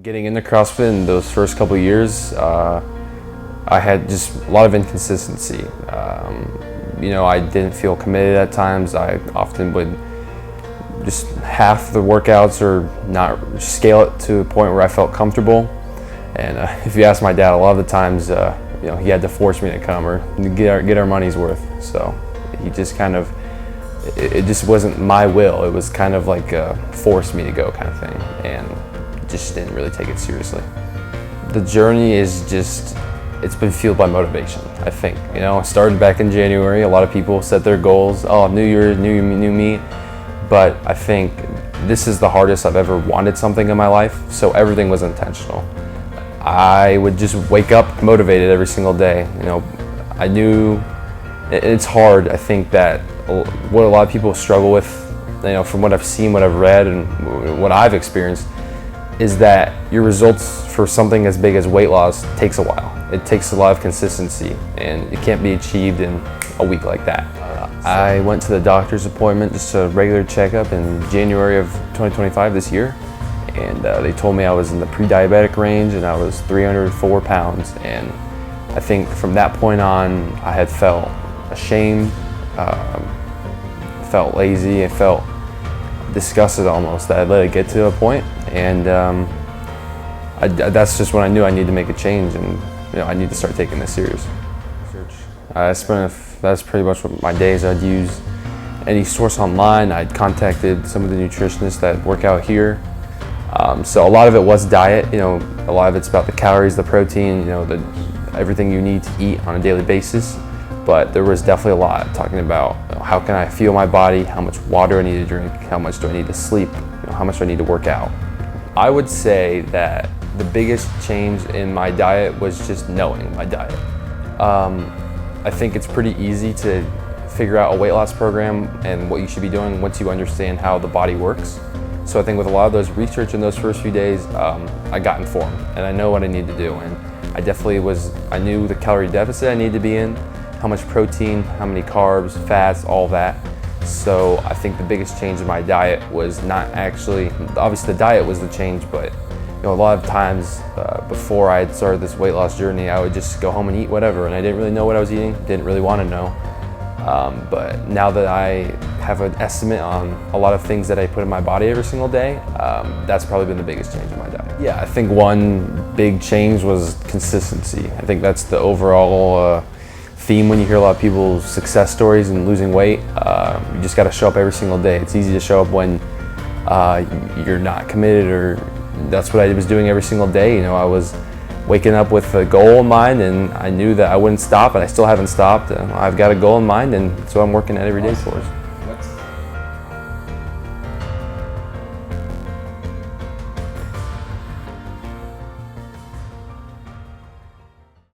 Getting into CrossFit in those first couple of years, I had just a lot of inconsistency. I didn't feel committed at times. I often would just half the workouts or not scale it to a point where I felt comfortable. And if you ask my dad, a lot of the times, he had to force me to come or get our money's worth. So he just kind of, it just wasn't my will. It was kind of like forced me to go kind of thing, and just didn't really take it seriously. The journey is just, it's been fueled by motivation, I think. It started back in January. A lot of people set their goals. Oh, new year, new me. But I think this is the hardest I've ever wanted something in my life, so everything was intentional. I would just wake up motivated every single day. I knew it's hard. I think that what a lot of people struggle with, from what I've seen, what I've read, and what I've experienced, is that your results for something as big as weight loss takes a while. It takes a lot of consistency, and it can't be achieved in a week like that. I went to the doctor's appointment, just a regular checkup, in January of 2025 this year, and they told me I was in the pre-diabetic range and I was 304 pounds. And I think from that point on, I had felt ashamed, felt lazy, and felt disgusted almost that I let it get to a point. And that's just when I knew I needed to make a change, and I need to start taking this serious. That's pretty much what my days. I'd use any source online. I'd contacted some of the nutritionists that work out here. So a lot of it was diet. A lot of it's about the calories, the protein, everything you need to eat on a daily basis. But there was definitely a lot talking about how can I fuel my body, how much water I need to drink, how much do I need to sleep, how much do I need to work out. I would say that the biggest change in my diet was just knowing my diet. I think it's pretty easy to figure out a weight loss program and what you should be doing once you understand how the body works. So I think with a lot of those research in those first few days, I got informed and I know what I need to do. And I knew the calorie deficit I needed to be in, how much protein, how many carbs, fats, all that. So I think the biggest change in my diet was not actually, obviously the diet was the change, but a lot of times before I had started this weight loss journey, I would just go home and eat whatever, and I didn't really know what I was eating, didn't really want to know. But now that I have an estimate on a lot of things that I put in my body every single day, that's probably been the biggest change in my diet. Yeah, I think one big change was consistency. I think that's the overall theme when you hear a lot of people's success stories and losing weight. You just got to show up every single day. It's easy to show up when you're not committed, or that's what I was doing every single day. I was waking up with a goal in mind, and I knew that I wouldn't stop, and I still haven't stopped. I've got a goal in mind, and so I'm working at every day towards.